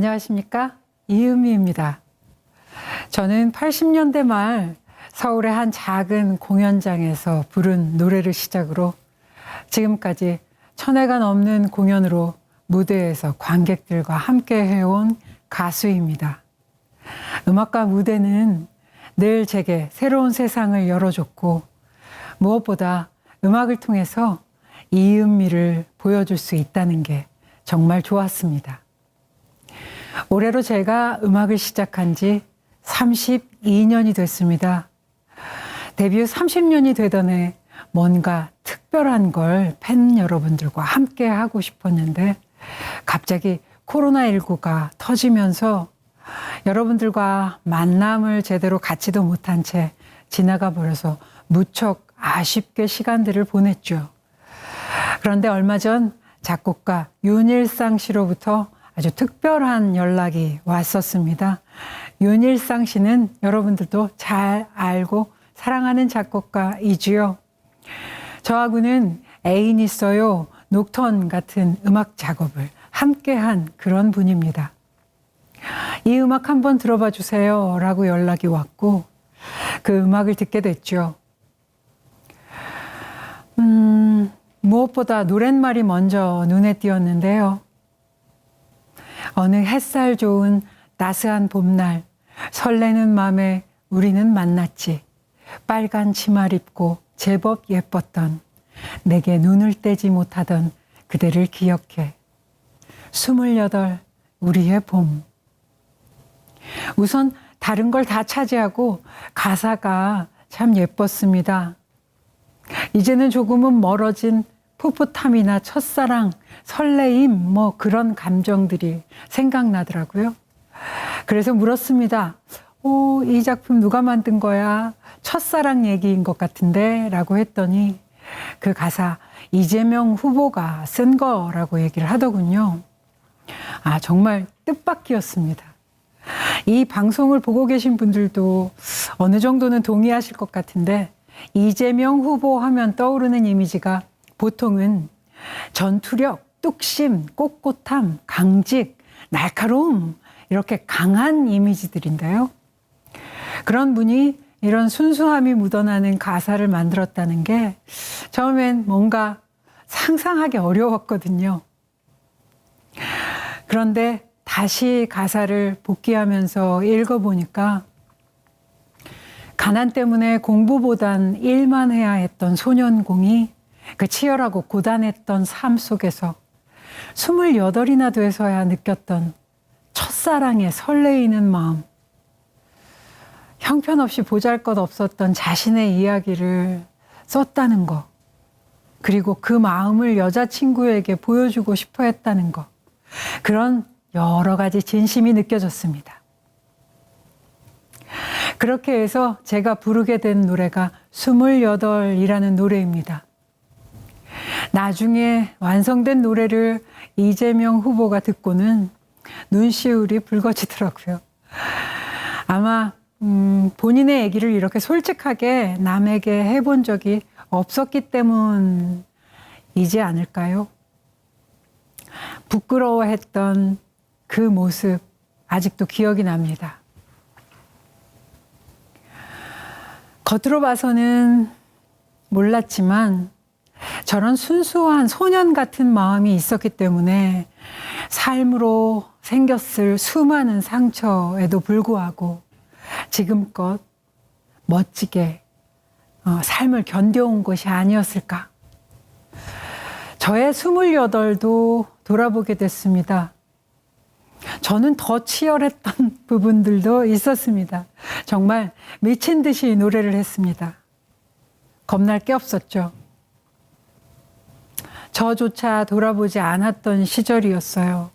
안녕하십니까? 이은미입니다. 저는 80년대 말 서울의 한 작은 공연장에서 부른 노래를 시작으로 지금까지 1000회가 넘는 공연으로 무대에서 관객들과 함께 해온 가수입니다. 음악과 무대는 늘 제게 새로운 세상을 열어줬고 무엇보다 음악을 통해서 이은미를 보여줄 수 있다는 게 정말 좋았습니다. 올해로 제가 음악을 시작한 지 32년이 됐습니다. 데뷔 30년이 되던 해 뭔가 특별한 걸 팬 여러분들과 함께 하고 싶었는데 갑자기 코로나19가 터지면서 여러분들과 만남을 제대로 갖지도 못한 채 지나가 버려서 무척 아쉽게 시간들을 보냈죠. 그런데 얼마 전 작곡가 윤일상 씨로부터 아주 특별한 연락이 왔었습니다. 윤일상 씨는 여러분들도 잘 알고 사랑하는 작곡가이지요. 저하고는 애인 있어요, 녹턴 같은 음악 작업을 함께한 그런 분입니다. 이 음악 한번 들어봐 주세요 라고 연락이 왔고 그 음악을 듣게 됐죠. 무엇보다 노랫말이 먼저 눈에 띄었는데요. 어느 햇살 좋은 따스한 봄날 설레는 맘에 우리는 만났지. 빨간 치마를 입고 제법 예뻤던 내게 눈을 떼지 못하던 그대를 기억해. 28 우리의 봄. 우선 다른 걸 다 차지하고 가사가 참 예뻤습니다. 이제는 조금은 멀어진 풋풋함이나 첫사랑, 설레임 그런 감정들이 생각나더라고요. 그래서 물었습니다. 이 작품 누가 만든 거야? 첫사랑 얘기인 것 같은데 라고 했더니 그 가사 이재명 후보가 쓴 거라고 얘기를 하더군요. 정말 뜻밖이었습니다. 이 방송을 보고 계신 분들도 어느 정도는 동의하실 것 같은데 이재명 후보 하면 떠오르는 이미지가 보통은 전투력, 뚝심, 꼿꼿함, 강직, 날카로움 이렇게 강한 이미지들인데요. 그런 분이 이런 순수함이 묻어나는 가사를 만들었다는 게 처음엔 뭔가 상상하기 어려웠거든요. 그런데 다시 가사를 복귀하면서 읽어보니까 가난 때문에 공부보단 일만 해야 했던 소년공이 그 치열하고 고단했던 삶 속에서 28이나 돼서야 느꼈던 첫사랑에 설레이는 마음, 형편없이 보잘것없었던 자신의 이야기를 썼다는 거, 그리고 그 마음을 여자친구에게 보여주고 싶어 했다는 거, 그런 여러 가지 진심이 느껴졌습니다. 그렇게 해서 제가 부르게 된 노래가 28이라는 노래입니다. 나중에 완성된 노래를 이재명 후보가 듣고는 눈시울이 붉어지더라고요. 아마 본인의 얘기를 이렇게 솔직하게 남에게 해본 적이 없었기 때문이지 않을까요? 부끄러워했던 그 모습 아직도 기억이 납니다. 겉으로 봐서는 몰랐지만 저런 순수한 소년 같은 마음이 있었기 때문에 삶으로 생겼을 수많은 상처에도 불구하고 지금껏 멋지게 삶을 견뎌온 것이 아니었을까. 저의 28도 돌아보게 됐습니다. 저는 더 치열했던 부분들도 있었습니다. 정말 미친 듯이 노래를 했습니다. 겁날 게 없었죠. 저조차 돌아보지 않았던 시절이었어요.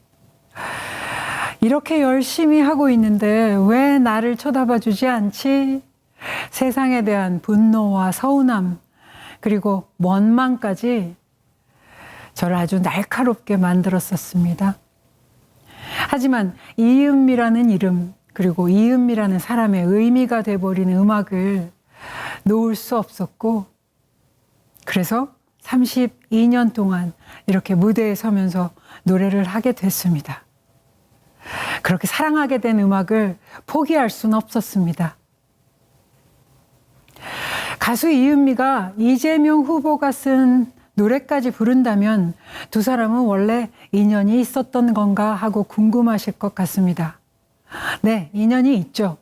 이렇게 열심히 하고 있는데 왜 나를 쳐다봐 주지 않지? 세상에 대한 분노와 서운함 그리고 원망까지 저를 아주 날카롭게 만들었었습니다. 하지만 이은미라는 이름 그리고 이은미라는 사람의 의미가 돼버린 음악을 놓을 수 없었고 그래서 32년 동안 이렇게 무대에 서면서 노래를 하게 됐습니다. 그렇게 사랑하게 된 음악을 포기할 수는 없었습니다. 가수 이은미가 이재명 후보가 쓴 노래까지 부른다면 두 사람은 원래 인연이 있었던 건가 하고 궁금하실 것 같습니다. 네, 인연이 있죠.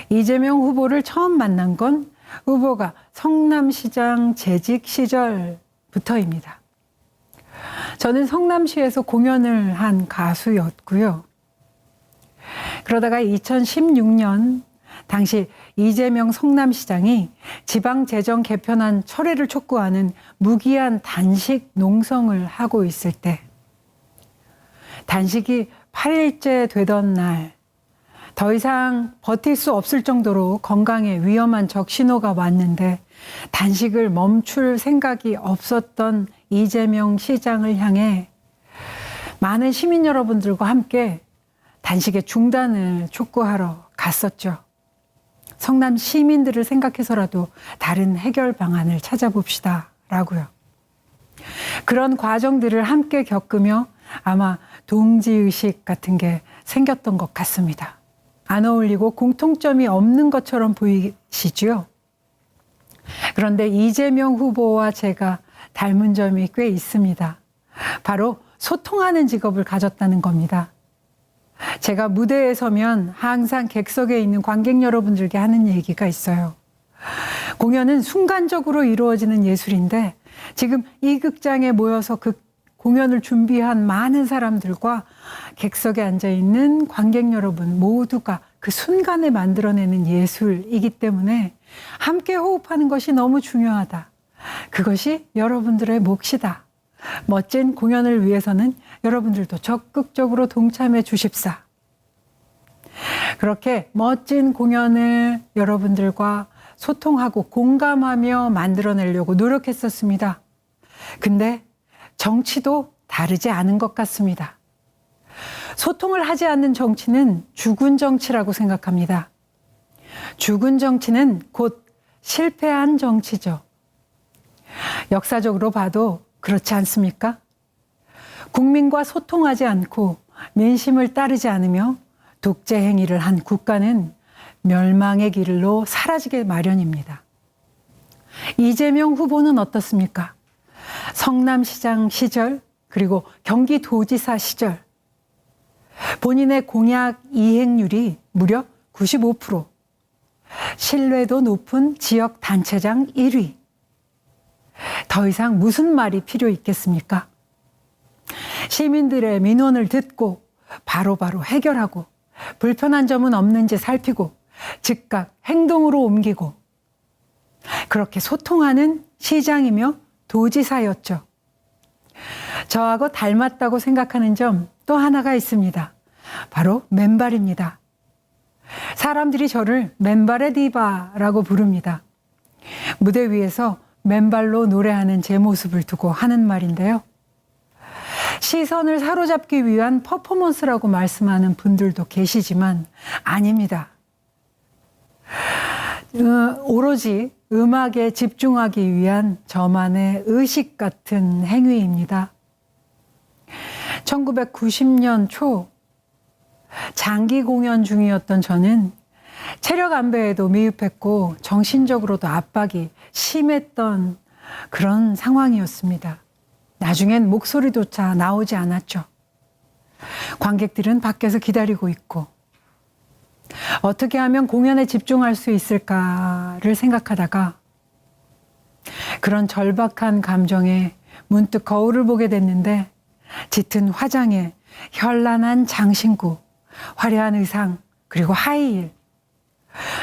이재명 후보를 처음 만난 건 후보가 성남시장 재직 시절부터입니다. 저는 성남시에서 공연을 한 가수였고요. 그러다가 2016년 당시 이재명 성남시장이 지방재정 개편안 철회를 촉구하는 무기한 단식 농성을 하고 있을 때, 단식이 8일째 되던 날, 더 이상 버틸 수 없을 정도로 건강에 위험한 적신호가 왔는데 단식을 멈출 생각이 없었던 이재명 시장을 향해 많은 시민 여러분들과 함께 단식의 중단을 촉구하러 갔었죠. 성남 시민들을 생각해서라도 다른 해결 방안을 찾아봅시다 라고요. 그런 과정들을 함께 겪으며 아마 동지의식 같은 게 생겼던 것 같습니다. 안 어울리고 공통점이 없는 것처럼 보이시죠? 그런데 이재명 후보와 제가 닮은 점이 꽤 있습니다. 바로 소통하는 직업을 가졌다는 겁니다. 제가 무대에 서면 항상 객석에 있는 관객 여러분들께 하는 얘기가 있어요. 공연은 순간적으로 이루어지는 예술인데 지금 이 극장에 모여서 그 공연을 준비한 많은 사람들과 객석에 앉아있는 관객 여러분 모두가 그 순간에 만들어내는 예술이기 때문에 함께 호흡하는 것이 너무 중요하다. 그것이 여러분들의 몫이다. 멋진 공연을 위해서는 여러분들도 적극적으로 동참해 주십사. 그렇게 멋진 공연을 여러분들과 소통하고 공감하며 만들어내려고 노력했었습니다. 근데 정치도 다르지 않은 것 같습니다. 소통을 하지 않는 정치는 죽은 정치라고 생각합니다. 죽은 정치는 곧 실패한 정치죠. 역사적으로 봐도 그렇지 않습니까? 국민과 소통하지 않고 민심을 따르지 않으며 독재 행위를 한 국가는 멸망의 길로 사라지게 마련입니다. 이재명 후보는 어떻습니까? 성남시장 시절 그리고 경기도지사 시절 본인의 공약 이행률이 무려 95%, 신뢰도 높은 지역 단체장 1위. 더 이상 무슨 말이 필요 있겠습니까? 시민들의 민원을 듣고 바로바로 해결하고 불편한 점은 없는지 살피고 즉각 행동으로 옮기고 그렇게 소통하는 시장이며 도지사였죠. 저하고 닮았다고 생각하는 점 또 하나가 있습니다. 바로 맨발입니다. 사람들이 저를 맨발의 디바라고 부릅니다. 무대 위에서 맨발로 노래하는 제 모습을 두고 하는 말인데요. 시선을 사로잡기 위한 퍼포먼스라고 말씀하는 분들도 계시지만 아닙니다. 오로지 음악에 집중하기 위한 저만의 의식 같은 행위입니다. 1990년 초 장기 공연 중이었던 저는 체력 안배에도 미흡했고 정신적으로도 압박이 심했던 그런 상황이었습니다. 나중엔 목소리조차 나오지 않았죠. 관객들은 밖에서 기다리고 있고 어떻게 하면 공연에 집중할 수 있을까를 생각하다가 그런 절박한 감정에 문득 거울을 보게 됐는데 짙은 화장에 현란한 장신구, 화려한 의상, 그리고 하이힐.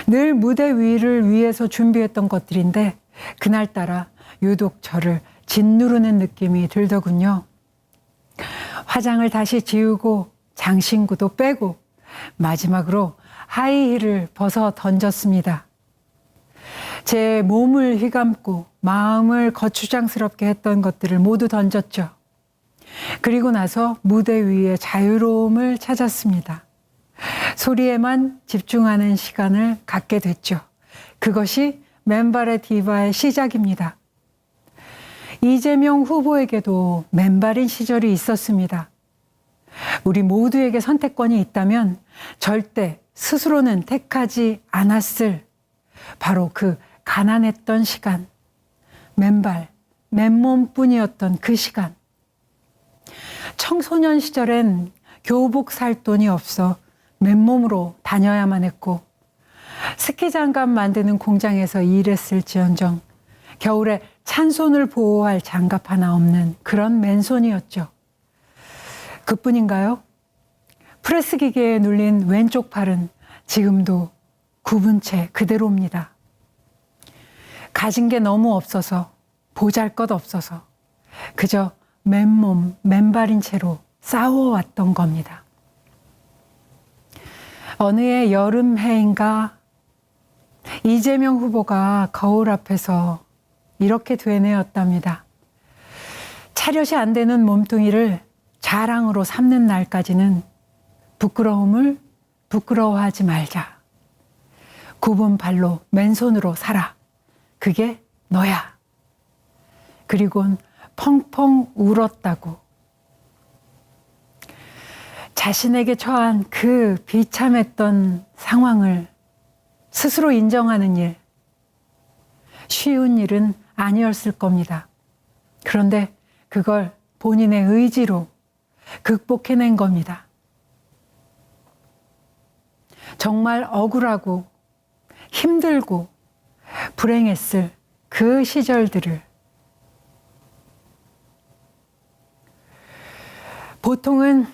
늘 무대 위를 위해서 준비했던 것들인데 그날따라 유독 저를 짓누르는 느낌이 들더군요. 화장을 다시 지우고 장신구도 빼고 마지막으로 하이힐을 벗어 던졌습니다. 제 몸을 휘감고 마음을 거추장스럽게 했던 것들을 모두 던졌죠. 그리고 나서 무대 위에 자유로움을 찾았습니다. 소리에만 집중하는 시간을 갖게 됐죠. 그것이 맨발의 디바의 시작입니다. 이재명 후보에게도 맨발인 시절이 있었습니다. 우리 모두에게 선택권이 있다면 절대 스스로는 택하지 않았을 바로 그 가난했던 시간, 맨발, 맨몸뿐이었던 그 시간. 청소년 시절엔 교복 살 돈이 없어 맨몸으로 다녀야만 했고, 스키 장갑 만드는 공장에서 일했을지언정 겨울에 찬손을 보호할 장갑 하나 없는 그런 맨손이었죠. 그뿐인가요? 프레스 기계에 눌린 왼쪽 팔은 지금도 굽은 채 그대로입니다. 가진 게 너무 없어서, 보잘것없어서 그저 맨몸, 맨발인 채로 싸워왔던 겁니다. 어느 해 여름 해인가 이재명 후보가 거울 앞에서 이렇게 되뇌었답니다. 차렷이 안 되는 몸뚱이를 자랑으로 삼는 날까지는 부끄러움을 부끄러워하지 말자. 굽은 발로 맨손으로 살아. 그게 너야. 그리곤 펑펑 울었다고. 자신에게 처한 그 비참했던 상황을 스스로 인정하는 일, 쉬운 일은 아니었을 겁니다. 그런데 그걸 본인의 의지로 극복해낸 겁니다. 정말 억울하고 힘들고 불행했을 그 시절들을 보통은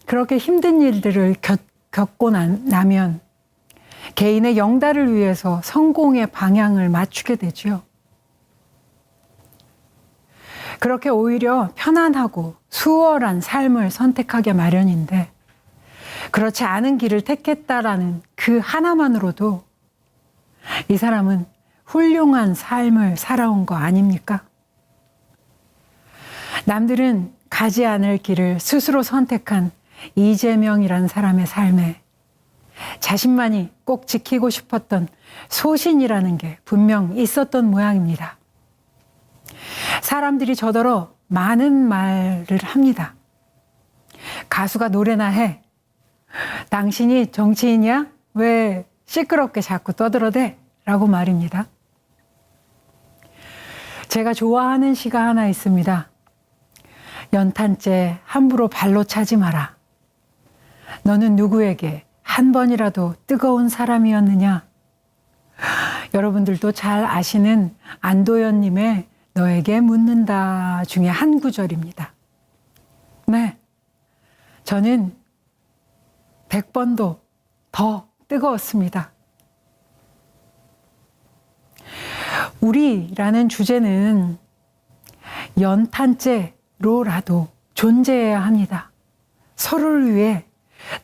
그렇게 힘든 일들을 겪고 나면 개인의 영달을 위해서 성공의 방향을 맞추게 되죠. 그렇게 오히려 편안하고 수월한 삶을 선택하게 마련인데, 그렇지 않은 길을 택했다라는 그 하나만으로도 이 사람은 훌륭한 삶을 살아온 거 아닙니까? 남들은 가지 않을 길을 스스로 선택한 이재명이란 사람의 삶에 자신만이 꼭 지키고 싶었던 소신이라는 게 분명 있었던 모양입니다. 사람들이 저더러 많은 말을 합니다. 가수가 노래나 해. 당신이 정치인이야? 왜 시끄럽게 자꾸 떠들어대? 라고 말입니다. 제가 좋아하는 시가 하나 있습니다. 연탄재 함부로 발로 차지 마라. 너는 누구에게 한 번이라도 뜨거운 사람이었느냐? 여러분들도 잘 아시는 안도연님의 너에게 묻는다 중에 한 구절입니다. 네, 저는 100번도 더 뜨거웠습니다. 우리라는 주제는 연탄재로라도 존재해야 합니다. 서로를 위해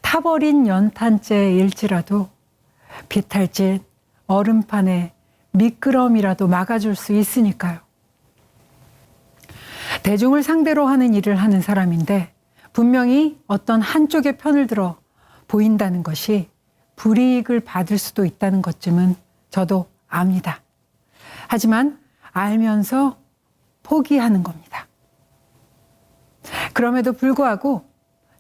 타버린 연탄재일지라도 비탈진 얼음판에 미끄럼이라도 막아줄 수 있으니까요. 대중을 상대로 하는 일을 하는 사람인데 분명히 어떤 한쪽의 편을 들어 보인다는 것이 불이익을 받을 수도 있다는 것쯤은 저도 압니다. 하지만 알면서 포기하는 겁니다. 그럼에도 불구하고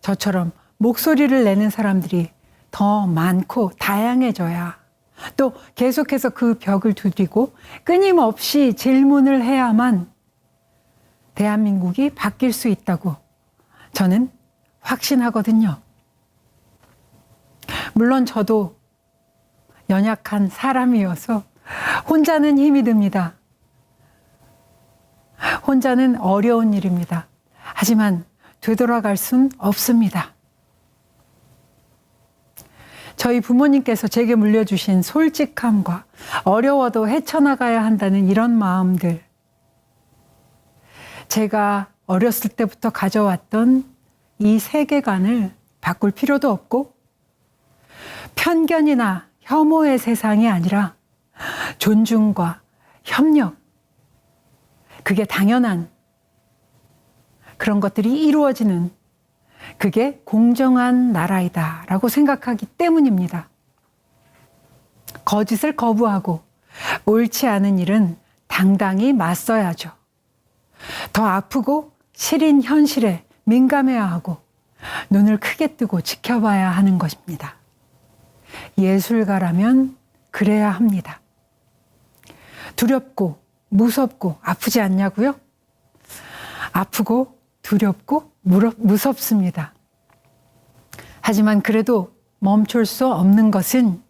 저처럼 목소리를 내는 사람들이 더 많고 다양해져야, 또 계속해서 그 벽을 두드리고 끊임없이 질문을 해야만 대한민국이 바뀔 수 있다고 저는 확신하거든요. 물론 저도 연약한 사람이어서 혼자는 힘이 듭니다. 혼자는 어려운 일입니다. 하지만 되돌아갈 순 없습니다. 저희 부모님께서 제게 물려주신 솔직함과 어려워도 헤쳐나가야 한다는 이런 마음들, 제가 어렸을 때부터 가져왔던 이 세계관을 바꿀 필요도 없고, 편견이나 혐오의 세상이 아니라 존중과 협력, 그게 당연한 그런 것들이 이루어지는, 그게 공정한 나라이다 라고 생각하기 때문입니다. 거짓을 거부하고 옳지 않은 일은 당당히 맞서야죠. 더 아프고 시린 현실에 민감해야 하고 눈을 크게 뜨고 지켜봐야 하는 것입니다. 예술가라면 그래야 합니다. 두렵고 무섭고 아프지 않냐고요? 아프고 두렵고 무섭습니다. 하지만 그래도 멈출 수 없는 것은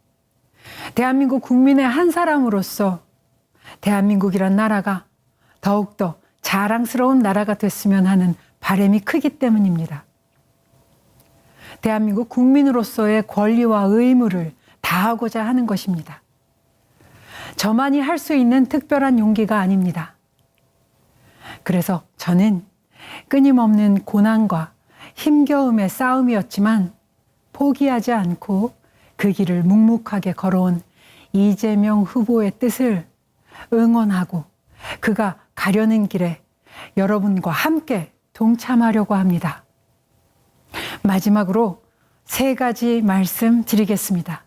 대한민국 국민의 한 사람으로서 대한민국이란 나라가 더욱더 자랑스러운 나라가 됐으면 하는 바람이 크기 때문입니다. 대한민국 국민으로서의 권리와 의무를 다하고자 하는 것입니다. 저만이 할 수 있는 특별한 용기가 아닙니다. 그래서 저는 끊임없는 고난과 힘겨움의 싸움이었지만 포기하지 않고 그 길을 묵묵하게 걸어온 이재명 후보의 뜻을 응원하고 그가 가려는 길에 여러분과 함께 동참하려고 합니다. 마지막으로 3가지 말씀드리겠습니다.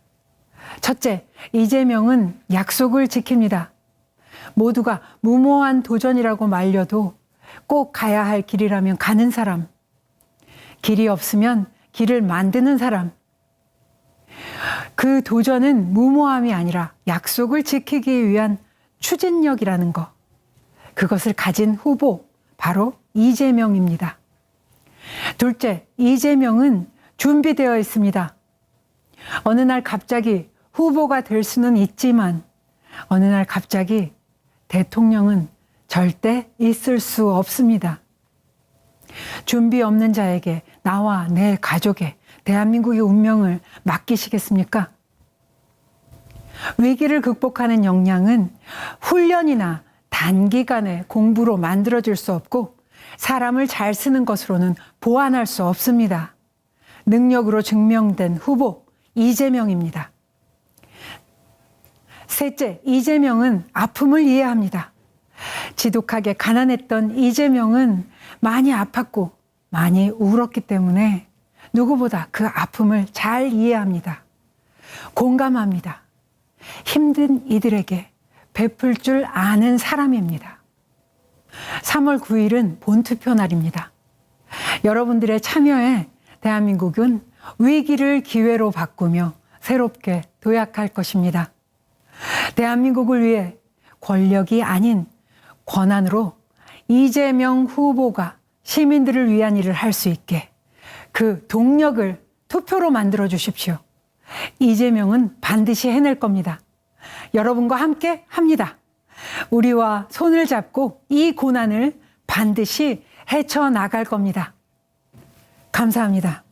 첫째, 이재명은 약속을 지킵니다. 모두가 무모한 도전이라고 말려도 꼭 가야 할 길이라면 가는 사람, 길이 없으면 길을 만드는 사람, 그 도전은 무모함이 아니라 약속을 지키기 위한 추진력이라는 것, 그것을 가진 후보, 바로 이재명입니다. 둘째, 이재명은 준비되어 있습니다. 어느 날 갑자기 후보가 될 수는 있지만 어느 날 갑자기 대통령은 절대 있을 수 없습니다. 준비 없는 자에게 나와 내 가족의 대한민국의 운명을 맡기시겠습니까? 위기를 극복하는 역량은 훈련이나 단기간의 공부로 만들어질 수 없고 사람을 잘 쓰는 것으로는 보완할 수 없습니다. 능력으로 증명된 후보 이재명입니다. 셋째, 이재명은 아픔을 이해합니다. 지독하게 가난했던 이재명은 많이 아팠고 많이 울었기 때문에 누구보다 그 아픔을 잘 이해합니다. 공감합니다. 힘든 이들에게 베풀 줄 아는 사람입니다. 3월 9일은 본투표 날입니다. 여러분들의 참여에 대한민국은 위기를 기회로 바꾸며 새롭게 도약할 것입니다. 대한민국을 위해 권력이 아닌 권한으로 이재명 후보가 시민들을 위한 일을 할 수 있게 그 동력을 투표로 만들어 주십시오. 이재명은 반드시 해낼 겁니다. 여러분과 함께 합니다. 우리와 손을 잡고 이 고난을 반드시 헤쳐나갈 겁니다. 감사합니다.